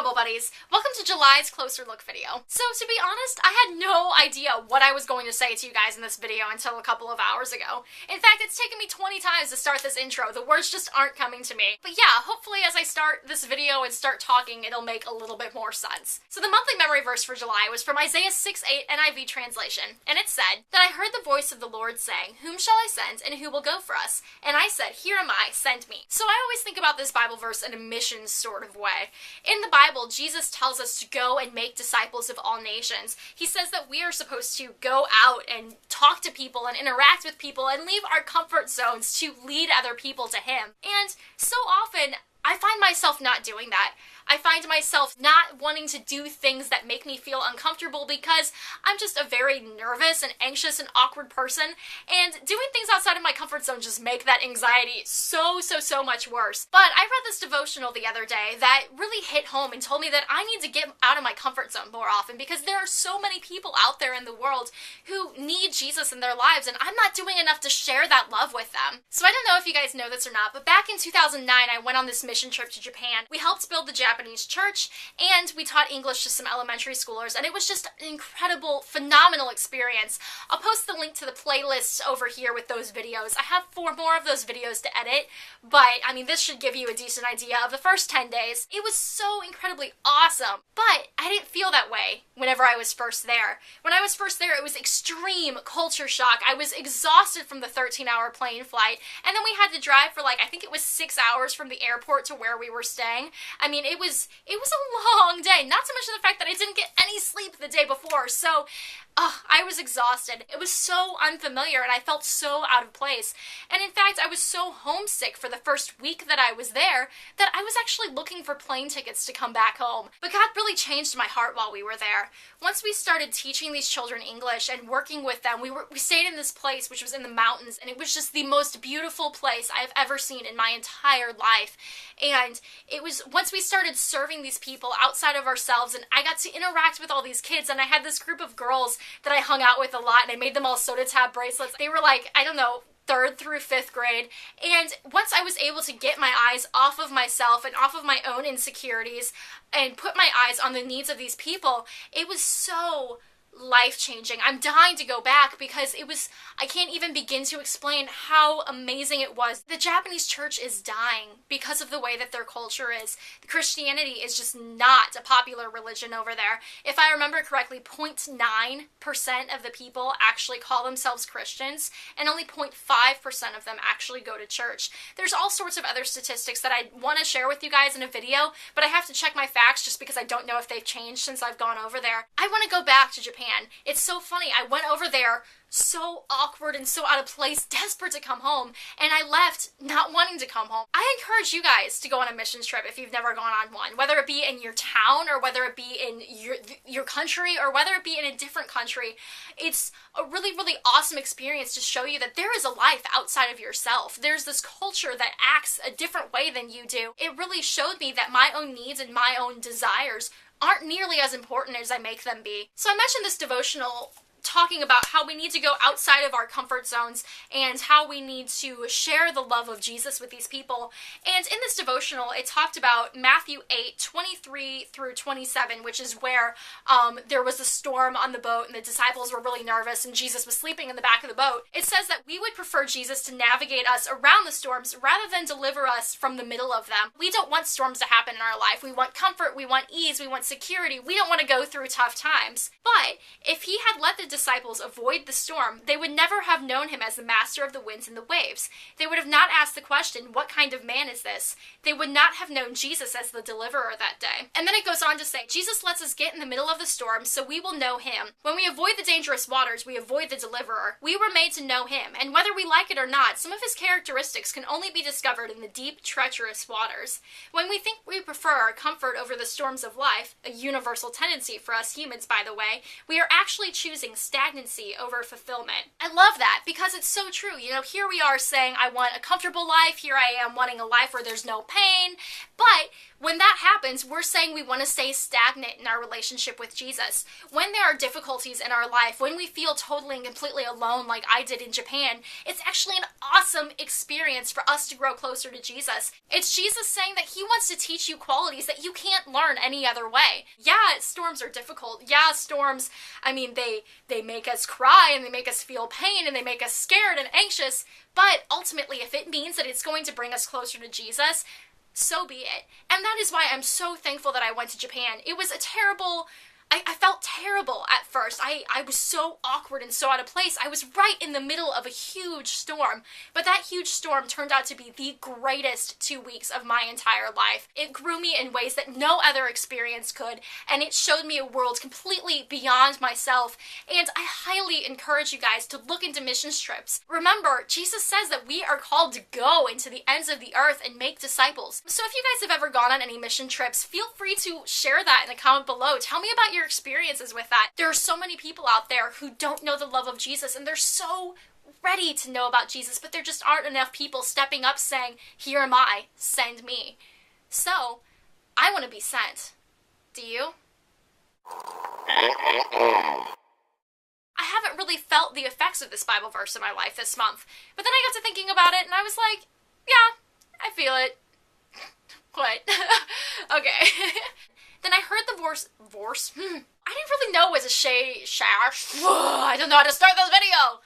Robo-Buddies. Welcome to July's Closer Look video. So to be honest, I had no idea what I was going to say to you guys in this video until a couple of hours ago. In fact, it's taken me 20 times to start this intro. The words just aren't coming to me. But yeah, hopefully as I start this video and start talking, it'll make a little bit more sense. So the monthly memory verse for July was from Isaiah 6:8 NIV translation, and it said, "That I heard the voice of the Lord saying, 'Whom shall I send, and who will go for us?' And I said, 'Here am I, send me.'" So I always think about this Bible verse in a mission sort of way. In the Bible, Jesus tells us to go and make disciples of all nations. He says that we are supposed to go out and talk to people and interact with people and leave our comfort zones to lead other people to Him. And so often, I find myself not doing that. I find myself not wanting to do things that make me feel uncomfortable because I'm just a very nervous and anxious and awkward person, and doing things outside of my comfort zone just make that anxiety so much worse. But I read this devotional the other day that really hit home and told me that I need to get out of my comfort zone more often because there are so many people out there in the world who need Jesus in their lives, and I'm not doing enough to share that love with them. So I don't know if you guys know this or not, but back in 2009 I went on this mission trip to Japan. We helped build the Japanese church, and we taught English to some elementary schoolers, and it was just an incredible, phenomenal experience. I'll post the link to the playlist over here with those videos. I have 4 more of those videos to edit, but I mean, this should give you a decent idea of the first 10 days. It was so incredibly awesome, but I didn't feel that way whenever I was first there. When I was first there, it was extreme culture shock. I was exhausted from the 13-hour plane flight, and then we had to drive for I think it was 6 hours from the airport to where we were staying. I mean, it was a long day, not to mention the fact that I didn't get any sleep the day before, so I was exhausted. It was so unfamiliar, and I felt so out of place. And in fact, I was so homesick for the first week that I was there that I was actually looking for plane tickets to come back home. But God really changed my heart while we were there. Once we started teaching these children English and working with them, we stayed in this place which was in the mountains, and it was just the most beautiful place I've ever seen in my entire life. And it was once we started serving these people outside of ourselves, and I got to interact with all these kids, and I had this group of girls that I hung out with a lot, and I made them all soda tab bracelets. They were I don't know, 3rd through 5th grade, and once I was able to get my eyes off of myself and off of my own insecurities and put my eyes on the needs of these people, it was so life-changing. I'm dying to go back because I can't even begin to explain how amazing it was. The Japanese church is dying because of the way that their culture is. Christianity is just not a popular religion over there. If I remember correctly, 0.9% of the people actually call themselves Christians, and only 0.5% of them actually go to church. There's all sorts of other statistics that I want to share with you guys in a video, but I have to check my facts just because I don't know if they've changed since I've gone over there. I want to go back to Japan. It's so funny. I went over there so awkward and so out of place, desperate to come home, and I left not wanting to come home. I encourage you guys to go on a missions trip if you've never gone on one, whether it be in your town or whether it be in your country or whether it be in a different country. It's a really awesome experience to show you that there is a life outside of yourself. There's this culture that acts a different way than you do. It really showed me that my own needs and my own desires aren't nearly as important as I make them be. So I mentioned this devotional talking about how we need to go outside of our comfort zones and how we need to share the love of Jesus with these people. And in this devotional, it talked about Matthew 8:23 through 27, which is where there was a storm on the boat and the disciples were really nervous and Jesus was sleeping in the back of the boat. It says that we would prefer Jesus to navigate us around the storms rather than deliver us from the middle of them. We don't want storms to happen in our life. We want comfort, we want ease, we want security. We don't want to go through tough times. But if he had let the disciples avoid the storm, they would never have known him as the master of the winds and the waves. They would have not asked the question, "What kind of man is this?" They would not have known Jesus as the deliverer that day. And then it goes on to say, Jesus lets us get in the middle of the storm so we will know him. When we avoid the dangerous waters, we avoid the deliverer. We were made to know him, and whether we like it or not, some of his characteristics can only be discovered in the deep, treacherous waters. When we think we prefer our comfort over the storms of life, a universal tendency for us humans, by the way, we are actually choosing stagnancy over fulfillment. I love that because it's so true. You know, here we are saying I want a comfortable life, here I am wanting a life where there's no pain, but when that happens, we're saying we want to stay stagnant in our relationship with Jesus. When there are difficulties in our life, when we feel totally and completely alone like I did in Japan, it's actually an awesome experience for us to grow closer to Jesus. It's Jesus saying that he wants to teach you qualities that you can't learn any other way. Yeah, storms are difficult. Yeah, storms, I mean, they make us cry and they make us feel pain and they make us scared and anxious, but ultimately, if it means that it's going to bring us closer to Jesus, so be it. And that is why I'm so thankful that I went to Japan. It was a terrible... I felt terrible at first. I was so awkward and so out of place. I was right in the middle of a huge storm, but that huge storm turned out to be the greatest 2 weeks of my entire life. It grew me in ways that no other experience could, and it showed me a world completely beyond myself, and I highly encourage you guys to look into missions trips. Remember, Jesus says that we are called to go into the ends of the earth and make disciples. So if you guys have ever gone on any mission trips, feel free to share that in the comment below. Tell me about your experiences with that. There are so many people out there who don't know the love of Jesus, and they're so ready to know about Jesus, but there just aren't enough people stepping up saying, here am I, send me. So, I want to be sent. Do you? I haven't really felt the effects of this Bible verse in my life this month, but then I got to thinking about it, and I was like, yeah, I feel it. What? Okay. Then I heard the I didn't really know it was a I don't know how to start this video.